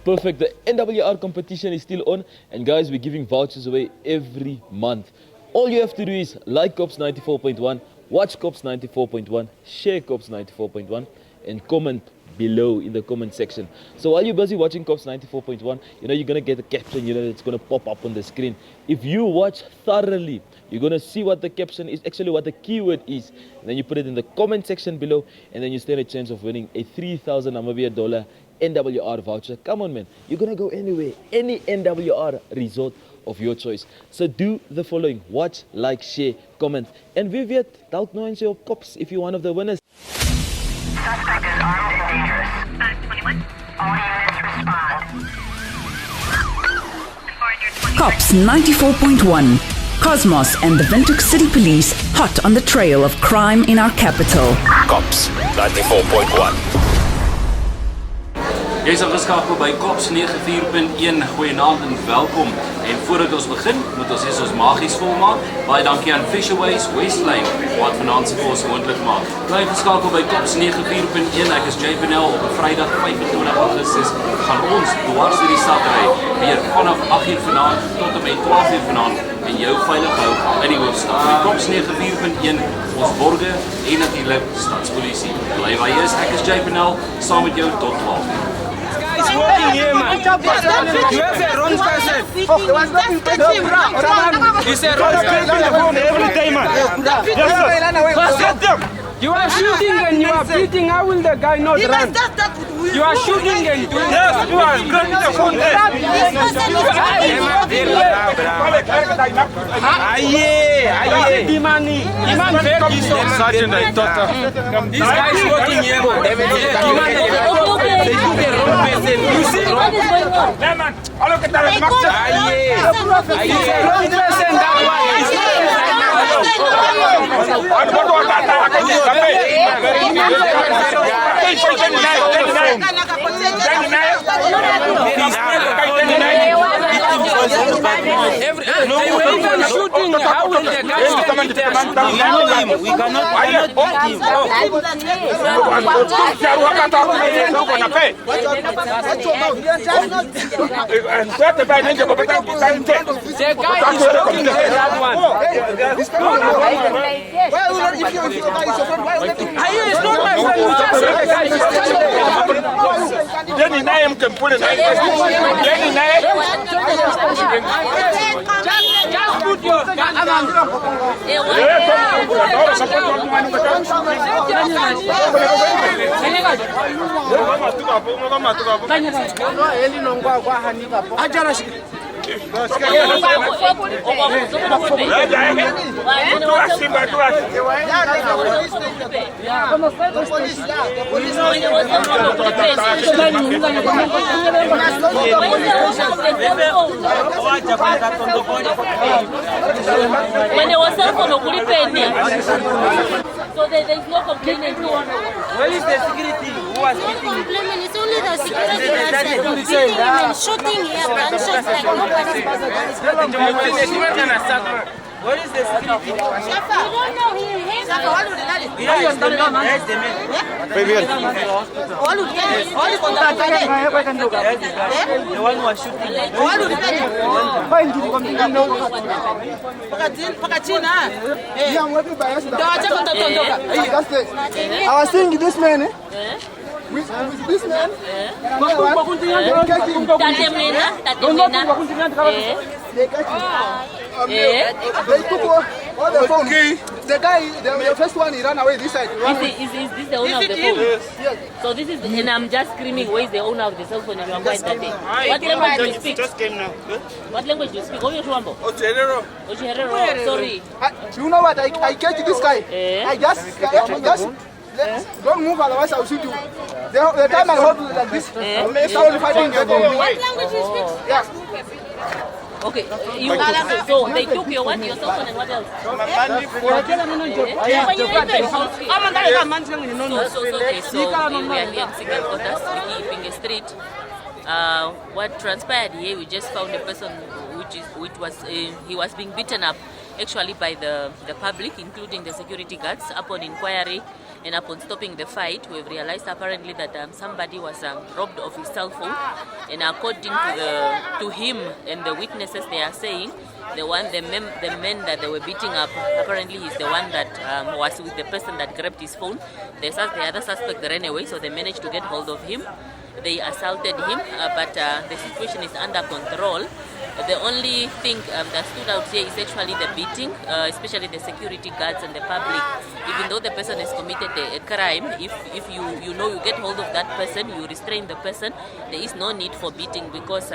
Perfect. The NWR competition is still on, and guys, we're giving vouchers away every month. All you have to do is like Kops 94.1, watch Kops 94.1, share Kops 94.1, and comment below in the comment section. So while you're busy watching Kops 94.1, you're gonna get a caption, it's gonna pop up on the screen. If you watch thoroughly, you're gonna see what the caption is, actually what the keyword is, and then you put it in the comment section below, and then you stand a chance of winning a 3,000 Namibia dollar NWR voucher. Come on, man, you're gonna go anywhere, any NWR resort of your choice. So do the following: watch, like, share, comment, and Viviet, dalk nou eens jou Kops if you're one of the winners. Suspect is armed and dangerous. 21. All units respond. Kops 94.1. Cosmos and the Windhoek City Police hot on the trail of crime in our capital. Kops 94.1. Jy is ingeskakel by Kops 94.1. Goeienaand en welkom. En voordat ons begin, moet ons eers ons magies volmaak. Baie dankie aan Fishaways Westlane wat vanaand se kos moontlik maak. Bly ingeskakel by Kops 94.1. Ek is JPNL. Op 'n Vrydag 25 Augustus gaan ons dwars deur die stad ry, weer vanaf 8:00 vanaand tot en met 12:00 vanaand en jou veilig hou in die hoofstad. By Kops 94.1, ons borge en natuurlik stadspolisie. Bly waar jy is. Ek is JPNL saam met jou tot 12:00. It's working here, man. You have a wrong person. It's a wrong person every day, man. You are shooting and you are beating. How will the guy not run? You are shooting and doing. Yes, you are. The phone there. Sergeant, I thought this guy is working here, man. They do the wrong person. You see? Man, look at that. He's a wrong person, that one. Shooting, how will the guy we cannot just put your so there is no complaint. Where is the security who was beating him? It's only the security that's beating him and shooting here, gunshots like nobody's Where is the security? We don't know. The one who was shooting. I was seeing this man, with this man. They took all the phone. The guy, the first one, he ran away this side. Is this the owner of the phone? Yes. So this is, and I'm just screaming, where is the owner of the cell phone? And you are quiet that day. What language do you speak? Just came now. What language do you speak? Ocho Ocherero. Sorry. You know what? I catch this guy. I just don't move, otherwise I'll shoot you. The time I hold you like this, it's only fighting. What language do you speak? Yeah. Okay. So they took your what? Your cell phone and what else? So we are here in Singapotas, keeping a street. What transpired here? We just found a person he was being beaten up actually by the public, including the security guards. Upon inquiry and upon stopping the fight, we've realized apparently that somebody was robbed of his cell phone, and according to him and the witnesses, they are saying the men that they were beating up, apparently he's the one that was with the person that grabbed his phone. The other suspect ran away, so they managed to get hold of him. They assaulted him, but the situation is under control. The only thing that stood out here is actually the beating, especially the security guards and the public. Even though the person has committed a crime, if you get hold of that person, you restrain the person, there is no need for beating, because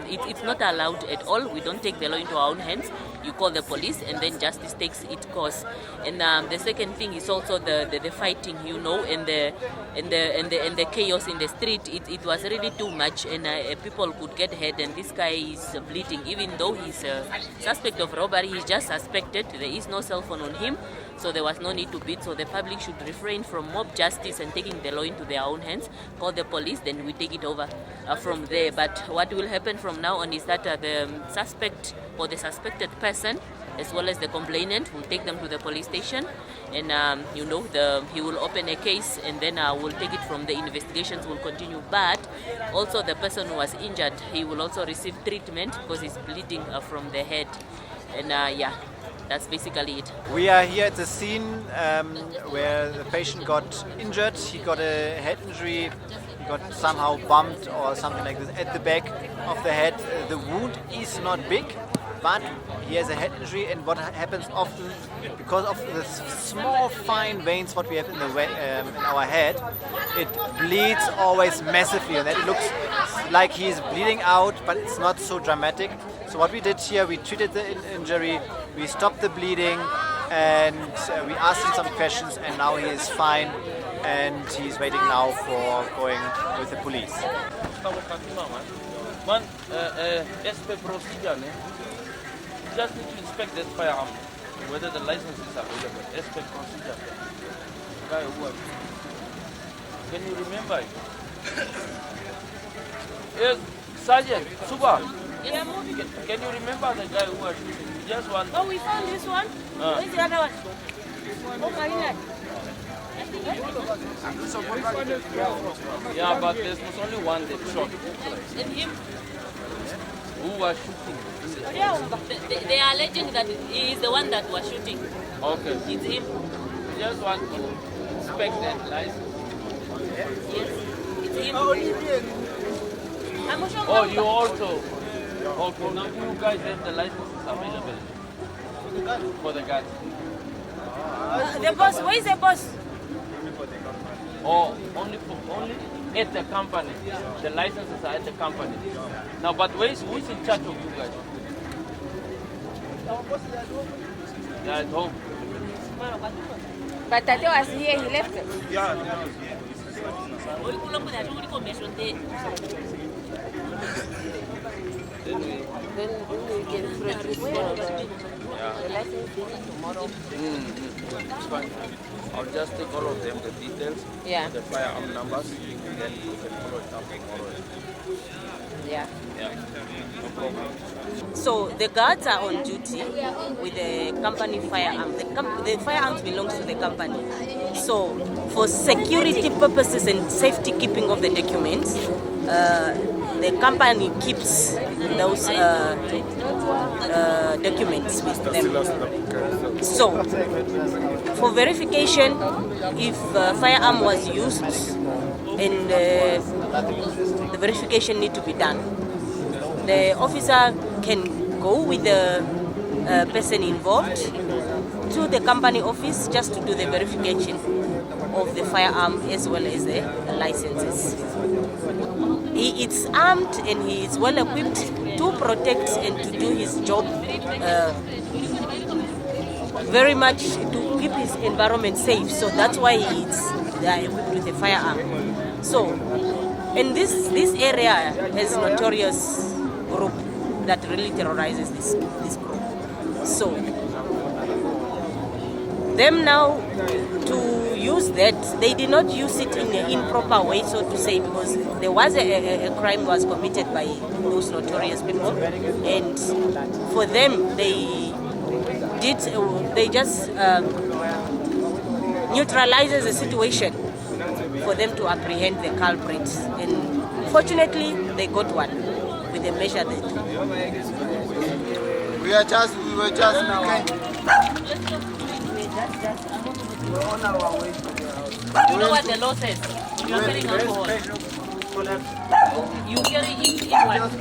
it's not allowed at all. We don't take the law into our own hands. You call the police, and then justice takes its course. And the second thing is also the fighting, and the chaos in the street. It was really too much, and people could get hurt, and this guy is bleeding. Even though he's a suspect of robbery, he's just suspected. There is no cell phone on him, so there was no need to beat. So the public should refrain from mob justice and taking the law into their own hands. Call the police, then we take it over from there. But what will happen from now on is that the suspect or the suspected person, as well as the complainant, will take them to the police station, and he will open a case, and then we'll take it from the investigations will continue. But also the person who was injured, he will also receive treatment because he's bleeding from the head, and that's basically it. We are here at the scene where the patient got injured. He got a head injury. He got somehow bumped or something like this at the back of the head. The wound is not big, but he has a head injury, and what happens often, because of the small fine veins what we have in our head, it bleeds always massively, and it looks like he's bleeding out, but it's not so dramatic. So what we did here, we treated the injury, we stopped the bleeding, and we asked him some questions, and now he is fine, and he's waiting now for going with the police. Man, as per procedure, you just need to inspect that firearm, whether the license is available, as per procedure. Can you remember it? Yes, Sergeant, Suba. Yes. Can you remember the guy who was shooting? Just one. Oh, we found this one. Where's the other one? Oh, Minet. Yeah, but there was only one that shot. And him? Who was shooting? They are alleging that he is the one that was shooting. Okay. It's him. Just want to inspect that license. Yes, it's him. Oh, you also. Okay, now you guys have the licenses available for the guns. The boss, where is the boss? Oh, only at the company. The licenses are at the company. Now, but who is in charge of you guys? Yeah, at home. But Tate was here, he left. Yeah. Then we can produce the license tomorrow. It's fine. I'll just take all of them, the details, the firearm numbers, and then we can follow it up tomorrow. Yeah. Yeah, no problem. So the guards are on duty with the company firearms. The firearms belongs to the company. So for security purposes and safety keeping of the documents, the company keeps those documents with them. So for verification, if firearm was used, and the verification need to be done, the officer can go with the person involved to the company office just to do the verification of the firearm as well as the licenses. He is armed and he is well equipped to protect and to do his job very much to keep his environment safe. So that's why they are equipped with a firearm. So, and this area has notorious group that really terrorizes this group. So, them now to use that, they did not use it in an improper way, so to say, because there was a crime was committed by those notorious people, and for them, they did, they just neutralizes the situation for them to apprehend the culprits. And fortunately, they got one with the measure that. We were just You know what the law says? You are carrying alcohol. You carry it in what?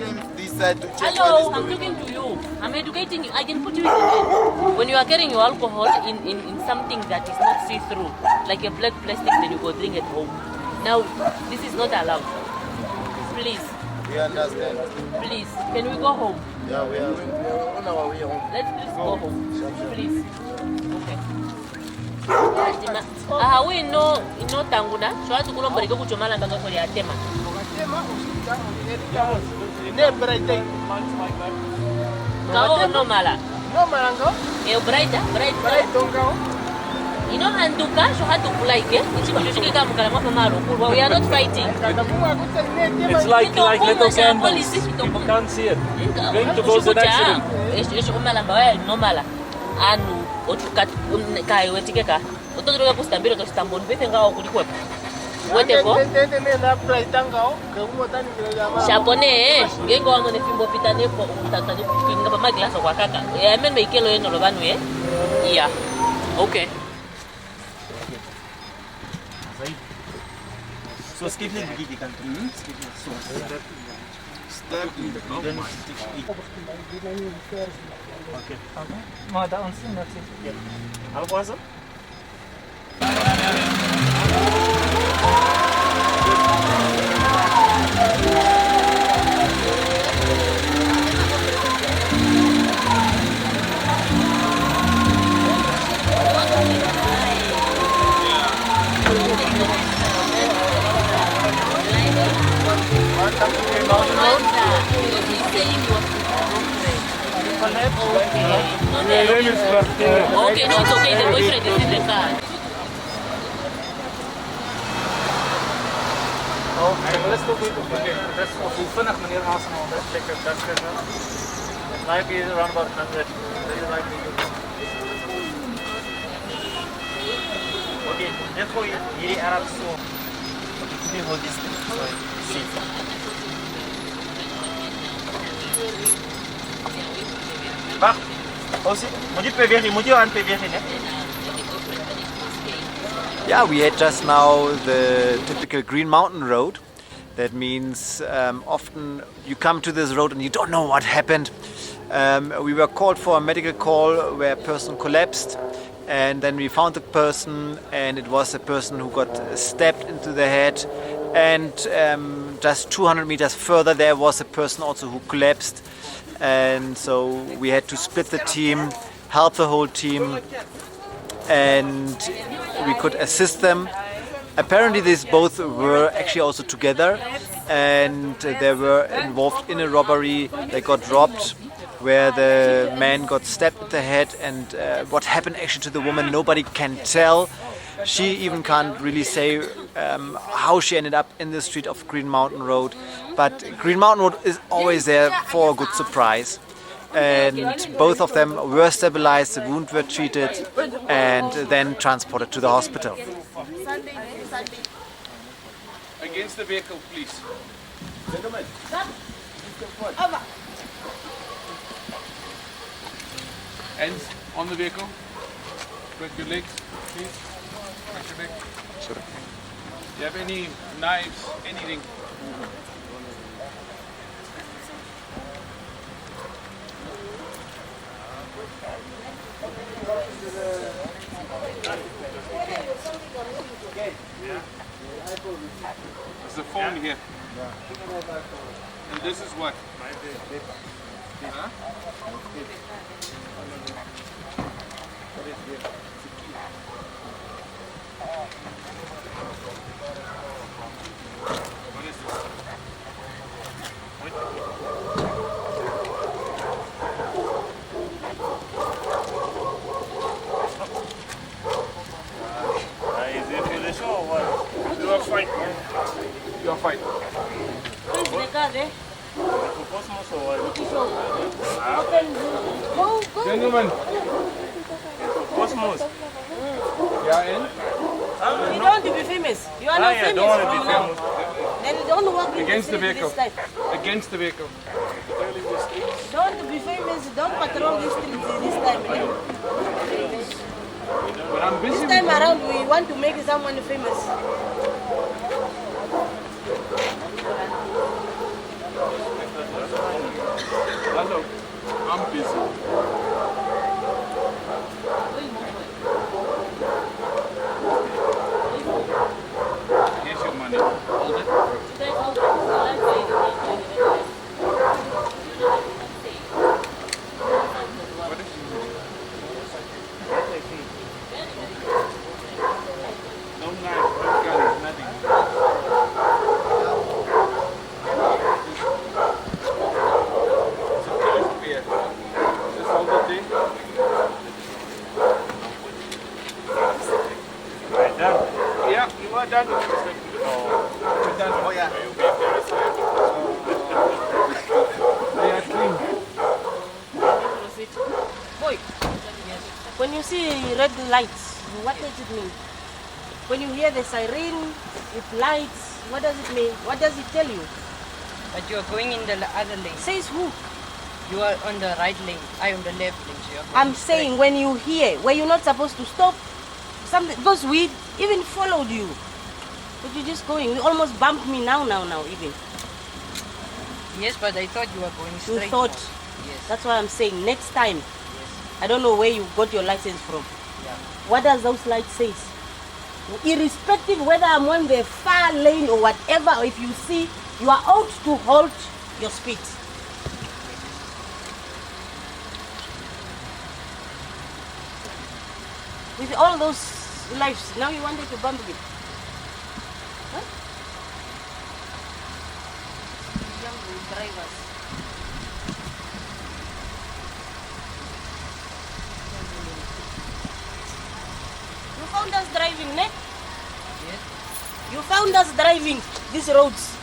Hello, I'm talking to you. I'm educating you. I can put you in jail. When you are carrying your alcohol in something that is not see-through, like a black plastic, then you go drink at home. Now, this is not allowed. Please. We understand. Please, can we go home? Yeah, we are on our way home. Let's please go home. Please. Okay. We no tanguna. So I to go to Kuchomala and go for the tema. No mala. No malango. Bright. You know, and to cash you had to like it. We are not fighting. It's like little candles. People can't see it. Going to cause an accident. No mala. Anu otukat kai wetikeka. Ototoka kustambira to stambon befe ngao kulikwepo. Weteko. Chapone ngengo wangu ne fimbo pitane po utatani kinga ba maglass kwa kaka. Men meikelo eno lobanu Yeah. Okay. So skip it begin kan. So step then okay. Ma da ons net sit. Al was it? Okay, no, it's okay. The boyfriend is in the car. Okay, let's go with that's hoe vinnig meneer Arsenal dat lekker dat gedaan. Like is around about 100. Okay, net gooi hierdie Arab so. Dit is hoe dis. Sien. Wacht. Yeah, we had just now the typical Green Mountain Road. That means often you come to this road and you don't know what happened. We were called for a medical call where a person collapsed, and then we found the person, and it was a person who got stabbed into the head. And just 200 meters further there was a person also who collapsed. And so we had to split the team, help the whole team, and we could assist them. Apparently these both were actually also together, and they were involved in a robbery. They got robbed, where the man got stabbed in the head, and what happened actually to the woman nobody can tell. She even can't really say how she ended up in the street of Green Mountain Road. But Green Mountain Road is always there for a good surprise. And both of them were stabilized, the wounds were treated, and then transported to the hospital. Against the vehicle, please. Gentlemen. Hands on the vehicle. Spread your legs, please. Spread your legs. Sorry. Do you have any knives, anything? There's a phone here. And this is what? Huh? What is this? Is it for the show or what? You are fine. You are fine. Where's the car there? For Kosmos or what? Gentlemen. Kosmos. Yeah, in? You don't want to be famous. You are not famous. I don't want to be famous. Then don't walk in Against the street vehicle. this time. Against the vehicle. Don't want to be famous. Don't patrol the streets this time. But I'm busy. This time around, we want to make someone famous. Hello. I'm busy. Here's your money. Hold it. What is no knife, no gun, nothing. Just hold it there. Right, done. Yeah, you are done. You're done. Oh, yeah. They are clean. Boy, when you see red lights, what does it mean? When you hear the siren with lights, what does it mean? What does it tell you? But you are going in the other lane. Says who? You are on the right lane. I on the left lane. So you are I'm going saying when you hear, where you're not supposed to stop, something, because we even followed you. But you're just going. You almost bumped me now even. Yes, but I thought you were going straight. You thought? now. Yes. That's why I'm saying next time. Yes. I don't know where you got your license from. Yeah. What does those lights say? Irrespective whether I'm on the far lane or whatever, or if you see, you are out to halt your speed. With all those lives, now you wanted to bump it. Huh? Young drivers. You found us driving, ne? Yes. You found us driving these roads.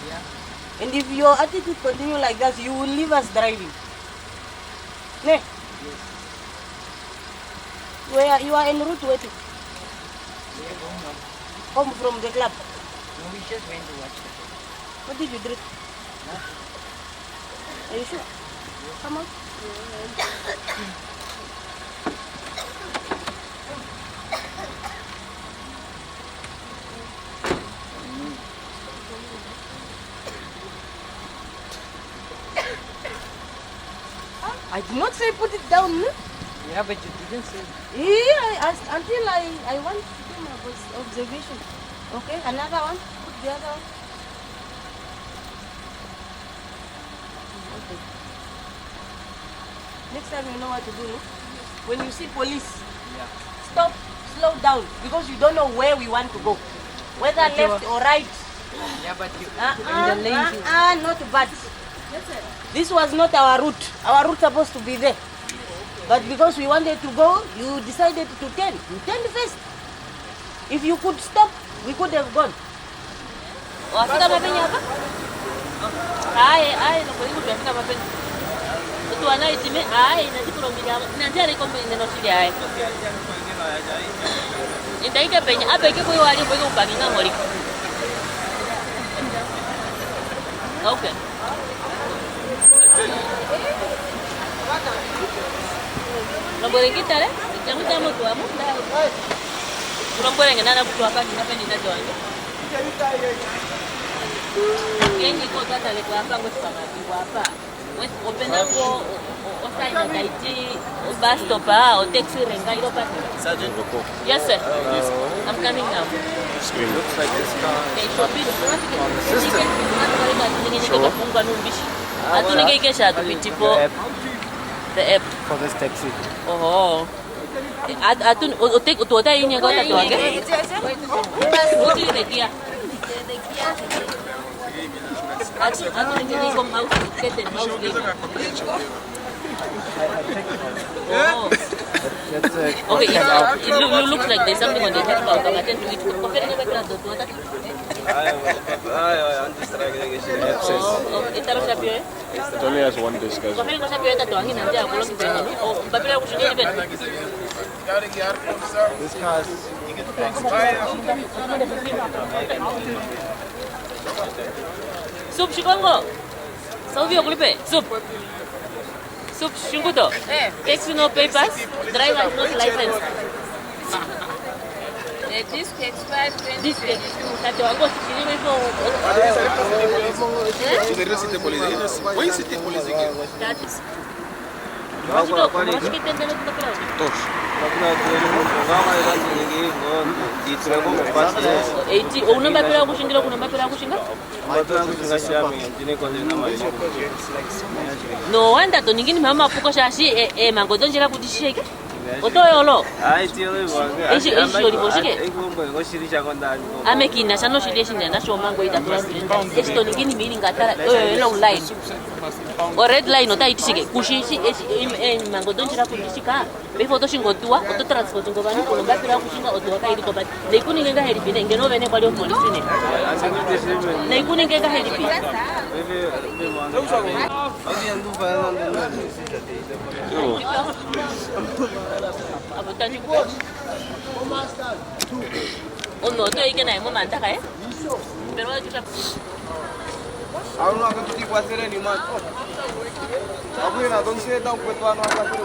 Yeah. And if your attitude continue like that, you will leave us driving. Ne? Yes. Where you are en route where to? We are going home. Home from the club. No, we just went to watch the film. What did you drink? Nothing. Are you sure? Come on. I did not say put it down. No? Yeah, but you didn't say. Yeah, until I want to do my observation. Okay, another one. Put the other one. Okay. Next time you know what to do. No? When you see police, stop, slow down, because you don't know where we want to go, whether But left or right. Yeah, but you in the lane. Not bad. This was not our route. Our route supposed to be there. But because we wanted to go, you decided to turn. You turned first. If you could stop, we could have gone. Wafika mapenya hapa? Ai, no kwenye kufika mapenya. Mtu anaitime, na zikuro mbili. Na njari kombe neno shida ai. Ndaika penya, apa ike kwa wali kwa upangina ngori. Okay. Nomboreng kita le, jangan jamu tu amu. Nomboreng nana kutu apa kita pendi na join. Yengi ko tata le kwa apa ngotu kama apa. Wes openda ko osai na daiti o bus stop o taxi renga iro pa. Sergeant. Yes sir. I'm coming now. Screen looks like this car on the system. Sure. The app for this taxi. Oh. Atun otek utoda ini kau tak tahu ke? Mesti the kia. Atun ini kau mau kita mau Oh. Okay, it looks like there's something on the head about to it. It only has one disc. This car is Soup Chikongo. Salvio Clipe. Soup. Soup Shinguto. Takes no papers. Driver is not licensed. This takes 520. This takes 2. No wonder to ningini mama puko shashi mango donjera kutishike. Otoyolo. Ishi oliboshike. Amekina shano shile na show mango ida president. Esto ningini mini ngatara long line. O red line ota itishike. Kushishi mango donjera kutishika. Before to shingo tua, oto transport ngo bani ko lomba pira kushinga oto kai ko ba. Nekuni ngenga heri bine ngeno bene bali police ne. Nekuni ngenga heri bine. Oh no, tu ikan naik mana tak eh? Berapa juta? Aku nak pergi pasir ni mat. Aku nak dongsi dah kuat wana apa tu.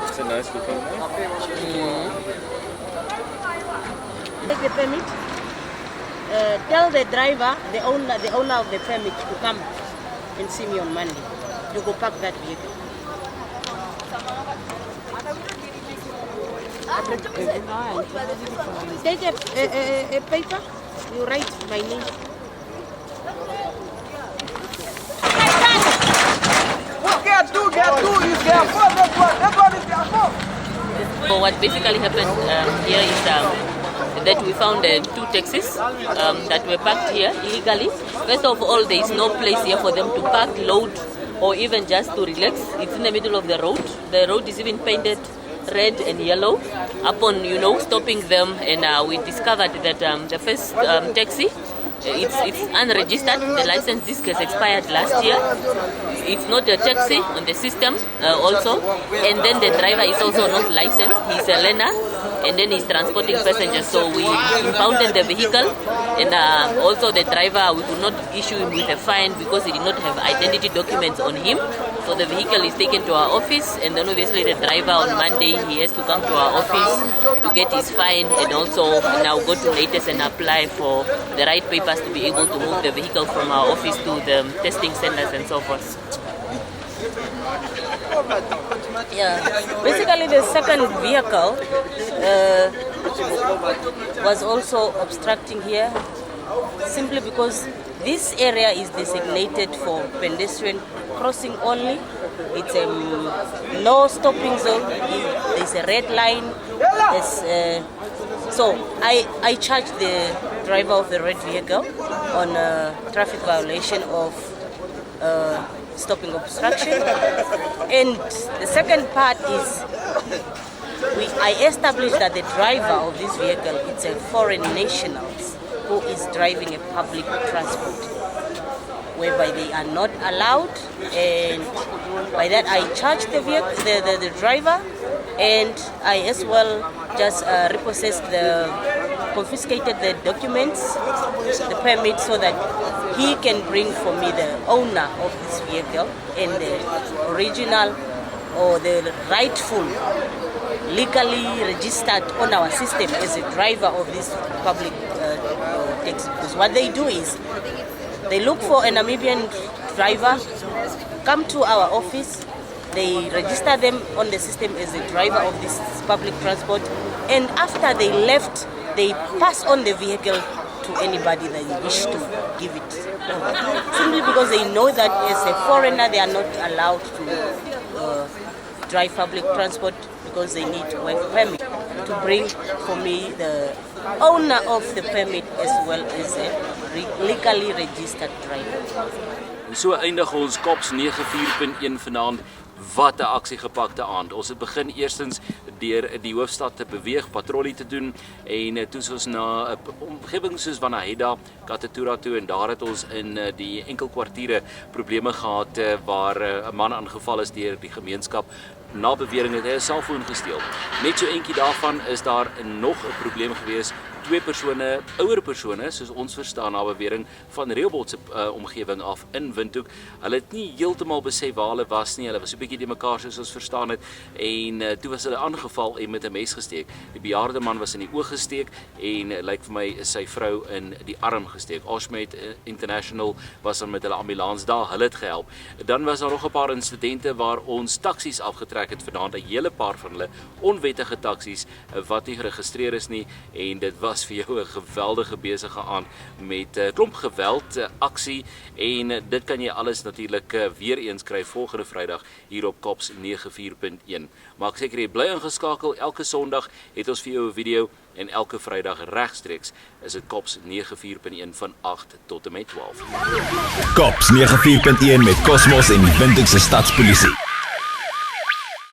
It's a nice looking. Take the permit. Tell the driver, the owner of the permit, to come and see me on Monday to go park that vehicle. Take a paper. You write my name. Get two. Is there four? That one is there four. So what basically happened here is that we found 2 taxis that were parked here illegally. First of all, there is no place here for them to park, load, or even just to relax. It's in the middle of the road. The road is even painted red and yellow. Upon stopping them, and we discovered that the first taxi, it's unregistered. The license disc has expired last year. It's not a taxi on the system also, and then the driver is also not licensed. He's a learner, and then he's transporting passengers. So we impounded the vehicle, and also the driver, we could not issue him with a fine because he did not have identity documents on him. So the vehicle is taken to our office, and then obviously the driver on Monday, he has to come to our office to get his fine, and also now go to latest and apply for the right papers to be able to move the vehicle from our office to the testing centers and so forth. Yeah, basically the second vehicle was also obstructing here, simply because this area is designated for pedestrian crossing only. It's a no stopping zone. There's a red line. So I charged the driver of the red vehicle on a traffic violation of stopping obstruction. And the second part is I established that the driver of this vehicle is a foreign national who is driving a public transport, whereby they are not allowed, and by that I charged the vehicle, the driver, and I as well just repossessed confiscated the documents, the permit, so that he can bring for me the owner of this vehicle and the original or the rightful, legally registered on our system as a driver of this public taxi. Because what they do is they look for a Namibian driver, come to our office, they register them on the system as a driver of this public transport, and after they left, they pass on the vehicle to anybody that they wish to give it over. Simply because they know that as a foreigner they are not allowed to drive public transport, because they need work permit to bring for me the owner of the permit as well as a legally registered driver. So eindig ons Kops 94.1 vanaand. Wat 'n aksiegepakte aand. Ons het begin eerstens deur die hoofstad te beweeg, patrollie te doen, en toe ons na 'n omgewing soos Windhoek, Katatura toe, en daar het ons in die enkelkwartiere probleme gehad waar 'n man aangeval is deur die gemeenskap. na bewering het hy 'n selfoon gesteel. Net so eentjie daarvan is daar nog 'n probleem gewees. 2 persone, ouer persone, soos ons verstaan na bewering van Rehoboth se omgewing af in Windhoek. Hulle het nie heeltemal besef waar hulle was nie. Hulle was so 'n bietjie die mekaar soos ons verstaan het en toe was hulle aangeval en met 'n mes gesteek. Die bejaarde man was in die oog gesteek en lyk vir my is sy vrou in die arm gesteek. Osmet International was dan met hulle ambulans daar, hulle het gehelp. Dan was daar nog 'n paar insidente waar ons taksies afgetrek het vanaand, 'n hele paar van hulle onwettige taksies wat nie geregistreer is nie en dit was vir jou 'n geweldige besige aand met klomp geweld, aksie en dit kan jy alles natuurlik weer eens kry volgende Vrydag hier op Kops 94.1. Maak seker jy bly ingeskakel, elke Sondag het ons vir jou 'n video en elke Vrydag regstreeks is dit Kops 94.1 van 8 tot en met 12. Kops 94.1 met Kosmos en die Windhoek se Stadspolisie.